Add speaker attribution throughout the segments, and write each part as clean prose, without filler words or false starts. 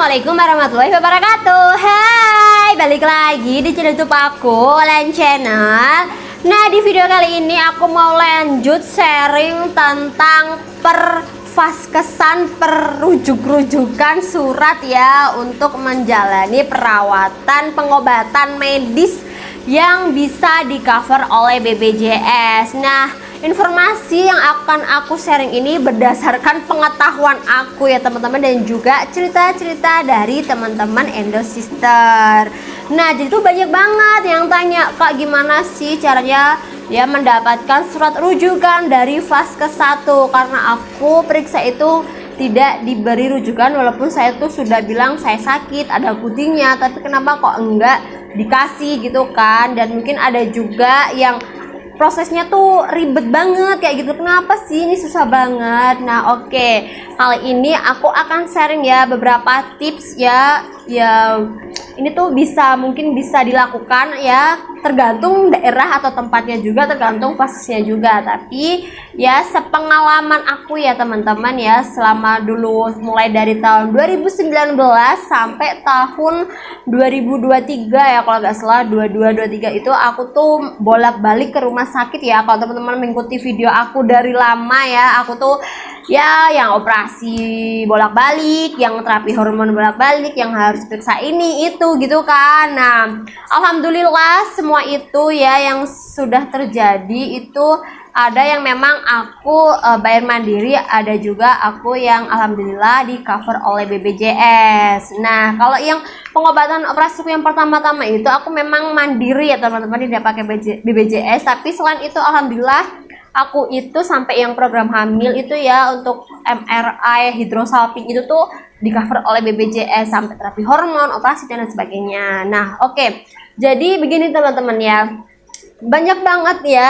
Speaker 1: Assalamualaikum warahmatullahi wabarakatuh. Hai, balik lagi di channel YouTube aku, Len Channel. Nah, di video kali ini aku mau lanjut sharing tentang rujuk-rujukan surat ya untuk menjalani perawatan pengobatan medis yang bisa di cover oleh BPJS. Nah, informasi yang akan aku sharing ini berdasarkan pengetahuan aku ya teman-teman, dan juga cerita-cerita dari teman-teman endosister. Nah, jadi tuh banyak banget yang tanya, Kak, gimana sih caranya ya mendapatkan surat rujukan dari Vaskes 1? Karena aku periksa itu tidak diberi rujukan, walaupun saya tuh sudah bilang saya sakit, ada putihnya, tapi kenapa kok enggak dikasih gitu kan. Dan mungkin ada juga yang prosesnya tuh ribet banget kayak gitu, kenapa sih ini susah banget. Nah, oke, kali ini aku akan sharing ya beberapa tips ya ini tuh mungkin bisa dilakukan ya, tergantung daerah atau tempatnya juga, tergantung fasenya juga. Tapi ya sepengalaman aku ya teman-teman ya, selama dulu mulai dari tahun 2019 sampai tahun 2023 ya kalau nggak salah, 22-23 itu aku tuh bolak-balik ke rumah sakit ya. Kalau teman-teman mengikuti video aku dari lama ya, aku tuh ya yang operasi bolak-balik, yang terapi hormon bolak-balik, yang harus periksa ini itu gitu kan. Nah, alhamdulillah semua itu ya yang sudah terjadi itu ada yang memang aku bayar mandiri, ada juga aku yang alhamdulillah di cover oleh BPJS. Nah, kalau yang pengobatan operasi yang pertama-tama itu aku memang mandiri ya teman-teman, tidak pakai BPJS. Tapi selain itu alhamdulillah aku itu sampai yang program hamil itu ya, untuk MRI hidrosalping itu tuh di cover oleh BPJS, sampai terapi hormon, operasi dan sebagainya. Nah, oke. Jadi begini teman-teman ya, banyak banget ya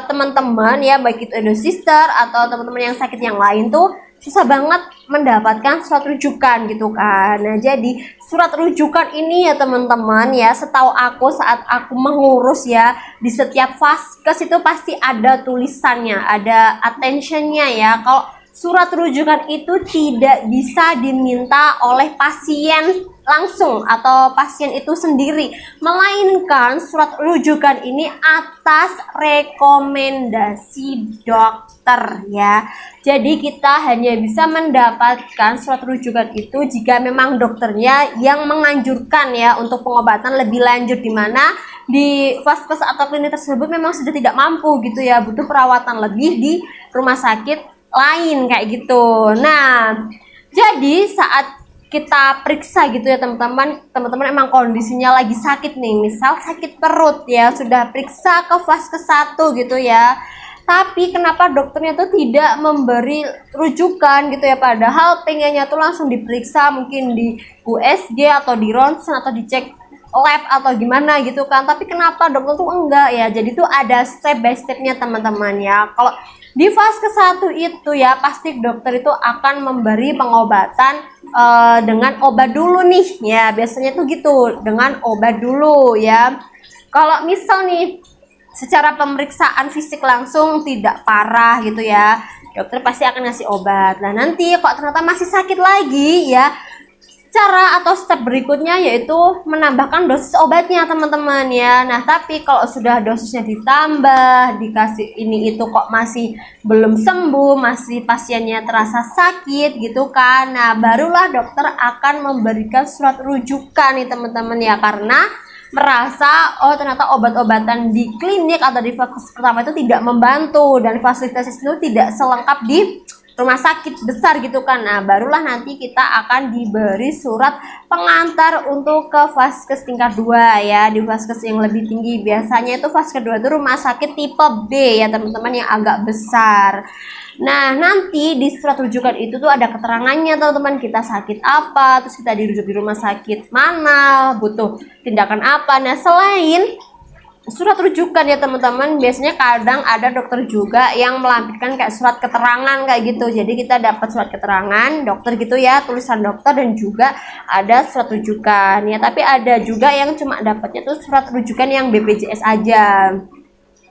Speaker 1: teman-teman ya, baik itu endosister atau teman-teman yang sakit yang lain tuh susah banget mendapatkan surat rujukan gitu kan. Nah, jadi surat rujukan ini ya teman-teman ya, setahu aku saat aku mengurus ya, di setiap vaskes itu pasti ada tulisannya, ada attentionnya ya. Kalau surat rujukan itu tidak bisa diminta oleh pasien langsung atau pasien itu sendiri, melainkan surat rujukan ini atas rekomendasi dokter ya. Jadi kita hanya bisa mendapatkan surat rujukan itu jika memang dokternya yang menganjurkan ya untuk pengobatan lebih lanjut, di mana di vaskes atau klinik tersebut memang sudah tidak mampu gitu ya, butuh perawatan lebih di rumah sakit lain kayak gitu. Nah, jadi saat kita periksa gitu ya teman-teman emang kondisinya lagi sakit nih, misal sakit perut ya, sudah periksa ke vaskes 1 gitu ya, tapi kenapa dokternya tuh tidak memberi rujukan gitu ya, padahal pengennya tuh langsung diperiksa mungkin di USG atau di ronsen atau dicek lab atau gimana gitu kan, tapi kenapa dokter tuh enggak ya. Jadi tuh ada step by stepnya teman-teman ya. Kalau di vaskes 1 itu ya pasti dokter itu akan memberi pengobatan dengan obat dulu nih ya, biasanya tuh gitu, dengan obat dulu ya. Kalau misal nih secara pemeriksaan fisik langsung tidak parah gitu ya, dokter pasti akan ngasih obat. Nah, nanti kok ternyata masih sakit lagi ya, cara atau step berikutnya yaitu menambahkan dosis obatnya teman-teman ya. Nah, tapi kalau sudah dosisnya ditambah, dikasih ini itu kok masih belum sembuh, masih pasiennya terasa sakit gitu kan, nah barulah dokter akan memberikan surat rujukan nih teman-teman ya, karena merasa oh ternyata obat-obatan di klinik atau di vaskes pertama itu tidak membantu dan fasilitas itu tidak selengkap di rumah sakit besar gitu kan. Nah, barulah nanti kita akan diberi surat pengantar untuk ke vaskes tingkat 2 ya, di vaskes yang lebih tinggi. Biasanya itu vaskes 2 itu rumah sakit tipe B ya teman-teman, yang agak besar. Nah, nanti di surat rujukan itu tuh ada keterangannya teman-teman, kita sakit apa, terus kita dirujuk di rumah sakit mana, butuh tindakan apa. Nah, selain surat rujukan ya teman-teman, biasanya kadang ada dokter juga yang melampirkan kayak surat keterangan kayak gitu. Jadi kita dapat surat keterangan dokter gitu ya, tulisan dokter, dan juga ada surat rujukan ya. Tapi ada juga yang cuma dapatnya tuh surat rujukan yang BPJS aja.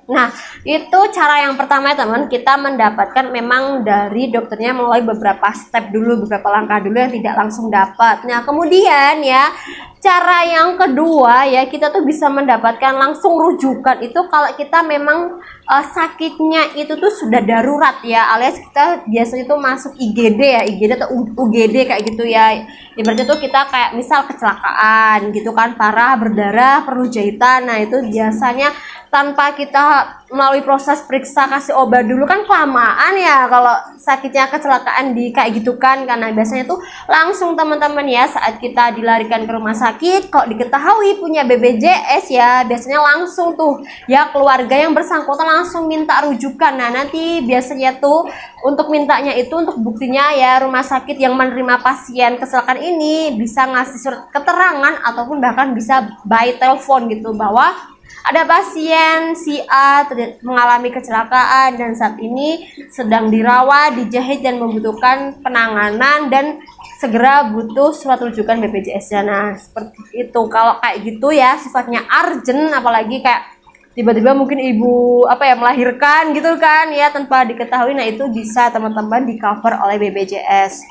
Speaker 1: Nah, itu cara yang pertama ya teman, kita mendapatkan memang dari dokternya melalui beberapa step dulu, beberapa langkah dulu yang tidak langsung dapat. Nah, kemudian ya, cara yang kedua ya, kita tuh bisa mendapatkan langsung rujukan itu kalau kita memang sakitnya itu tuh sudah darurat ya, alias kita biasanya tuh masuk IGD ya, IGD atau UGD kayak gitu ya. Ibaratnya tuh kita kayak misal kecelakaan gitu kan, parah, berdarah, perlu jahitan. Nah, itu biasanya tanpa kita melalui proses periksa kasih obat dulu kan kelamaan ya kalau sakitnya kecelakaan di kayak gitu kan, karena biasanya tuh langsung teman-teman ya saat kita dilarikan ke rumah sakit kok diketahui punya BPJS ya, biasanya langsung tuh ya keluarga yang bersangkutan langsung minta rujukan. Nah, nanti biasanya tuh untuk mintanya itu untuk buktinya ya rumah sakit yang menerima pasien kecelakaan ini bisa ngasih surat keterangan ataupun bahkan bisa by telepon gitu bahwa ada pasien si A mengalami kecelakaan dan saat ini sedang dirawat, dijahit dan membutuhkan penanganan dan segera butuh surat rujukan BPJS-nya. Nah, seperti itu. Kalau kayak gitu ya sifatnya urgent, apalagi kayak tiba-tiba mungkin ibu melahirkan gitu kan ya tanpa diketahui, nah itu bisa teman-teman di cover oleh BPJS.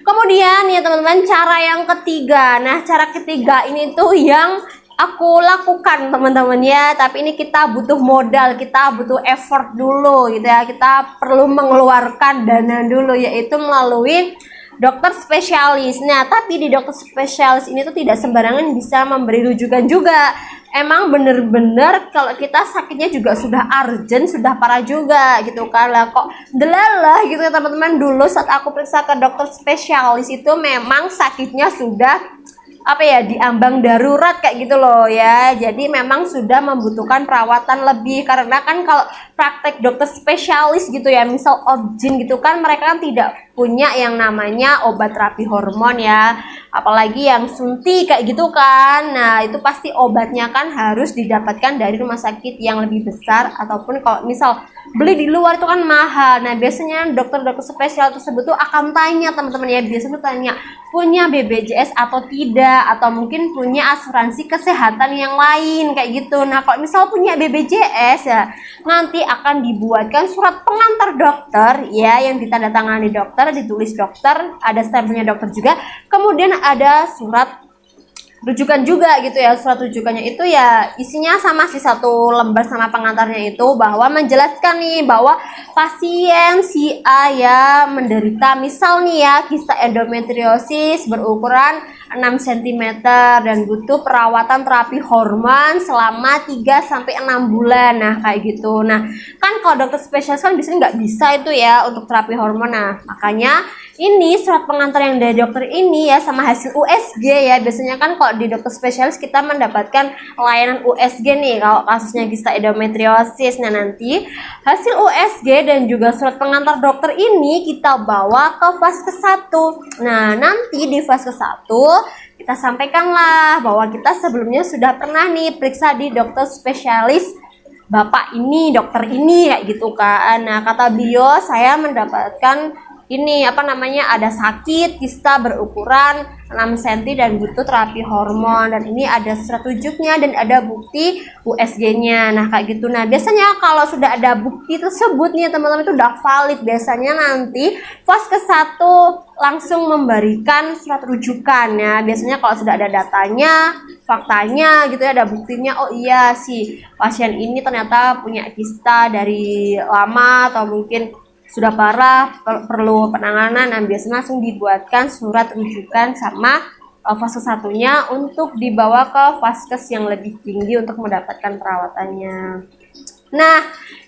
Speaker 1: Kemudian ya teman-teman, cara yang ketiga. Nah, cara ketiga ini tuh yang aku lakukan teman-teman ya, tapi ini kita butuh modal, kita butuh effort dulu gitu ya, kita perlu mengeluarkan dana dulu, yaitu melalui dokter spesialis. Nah, tapi di dokter spesialis ini tuh tidak sembarangan bisa memberi rujukan juga. Emang bener-bener kalau kita sakitnya juga sudah urgent, sudah parah juga gitu kan, lah kok delalah gitu ya teman-teman. Dulu saat aku periksa ke dokter spesialis itu memang sakitnya sudah diambang darurat kayak gitu loh ya, jadi memang sudah membutuhkan perawatan lebih, karena kan kalau praktek dokter spesialis gitu ya, misal objin gitu kan, mereka kan tidak punya yang namanya obat terapi hormon ya, apalagi yang suntik kayak gitu kan. Nah, itu pasti obatnya kan harus didapatkan dari rumah sakit yang lebih besar, ataupun kalau misal beli di luar itu kan mahal. Nah, biasanya dokter-dokter spesial tersebut tuh akan tanya teman-teman ya, biasanya tanya punya BPJS atau tidak, atau mungkin punya asuransi kesehatan yang lain kayak gitu. Nah, kalau misal punya BPJS ya, nanti akan dibuatkan surat pengantar dokter ya, yang ditandatangani dokter, ditulis dokter, ada stempelnya dokter juga, kemudian ada surat rujukan juga gitu ya. Surat rujukannya itu ya isinya sama sih, satu lembar sama pengantarnya itu, bahwa menjelaskan nih bahwa pasien si A ya menderita misal nih ya kista endometriosis berukuran 6 cm dan butuh perawatan terapi hormon selama 3-6 bulan. Nah, kayak gitu. Nah, kan kalau dokter spesialis kan biasanya nggak bisa itu ya untuk terapi hormon. Nah, makanya ini surat pengantar yang dari dokter ini ya sama hasil USG ya. Biasanya kan kalau di dokter spesialis kita mendapatkan layanan USG nih kalau kasusnya kista endometriosis. Nah, nanti hasil USG dan juga surat pengantar dokter ini kita bawa ke vaskes 1. Nah, nanti di vaskes 1 kita sampaikanlah bahwa kita sebelumnya sudah pernah nih periksa di dokter spesialis bapak ini, dokter ini kayak gitu kan. Nah, kata beliau saya mendapatkan ini ada sakit kista berukuran 6 cm dan butuh terapi hormon, dan ini ada surat rujuknya dan ada bukti USG-nya. Nah, kayak gitu. Nah, biasanya kalau sudah ada bukti tersebut nih teman-teman, itu udah valid, biasanya nanti vaskes 1 langsung memberikan surat rujukan ya. Biasanya kalau sudah ada datanya, faktanya gitu ya, ada buktinya, oh iya si pasien ini ternyata punya kista dari lama atau mungkin sudah parah, perlu penanganan. Nah, biasanya langsung dibuatkan surat rujukan sama fase satunya untuk dibawa ke vaskes yang lebih tinggi untuk mendapatkan perawatannya. Nah,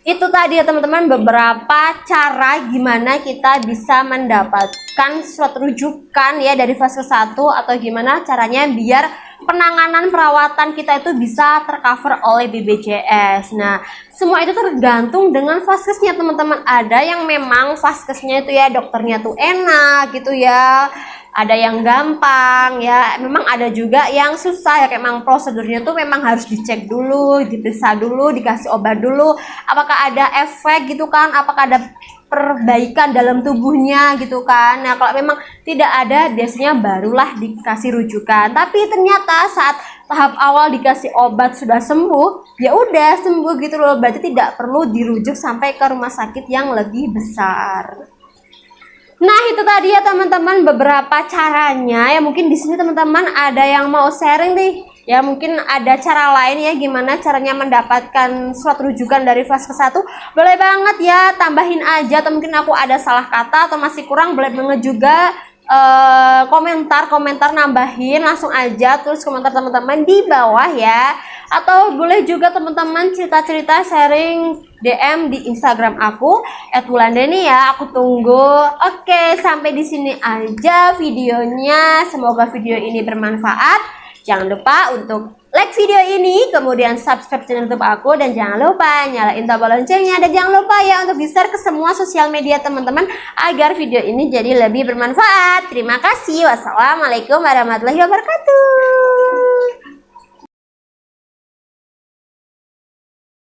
Speaker 1: itu tadi ya teman-teman beberapa cara gimana kita bisa mendapatkan surat rujukan ya dari fase 1, atau gimana caranya biar penanganan perawatan kita itu bisa tercover oleh BPJS. Nah, semua itu tergantung dengan vaskesnya teman-teman. Ada yang memang vaskesnya itu ya dokternya tuh enak gitu ya, ada yang gampang ya, memang ada juga yang susah ya, kayak memang prosedurnya tuh memang harus dicek dulu, diperiksa dulu, dikasih obat dulu, apakah ada efek gitu kan, apakah ada perbaikan dalam tubuhnya gitu kan. Nah, kalau memang tidak ada, biasanya barulah dikasih rujukan. Tapi ternyata saat tahap awal dikasih obat sudah sembuh, ya udah sembuh gitu loh. Berarti tidak perlu dirujuk sampai ke rumah sakit yang lebih besar. Nah, itu tadi ya teman-teman beberapa caranya. Ya mungkin di sini teman-teman ada yang mau sharing nih. Ya mungkin ada cara lain ya gimana caranya mendapatkan surat rujukan dari fase ke-1. Boleh banget ya tambahin aja, atau mungkin aku ada salah kata atau masih kurang, boleh banget juga komentar nambahin, langsung aja tulis komentar teman-teman di bawah ya. Atau boleh juga teman-teman cerita-cerita sharing DM di Instagram aku @wulandani ya, aku tunggu. Oke, sampai di sini aja videonya. Semoga video ini bermanfaat. Jangan lupa untuk like video ini, kemudian subscribe channel YouTube aku, dan jangan lupa nyalain tombol loncengnya, dan jangan lupa ya untuk di-share ke semua sosial media teman-teman agar video ini jadi lebih bermanfaat. Terima kasih. Wassalamualaikum warahmatullahi wabarakatuh.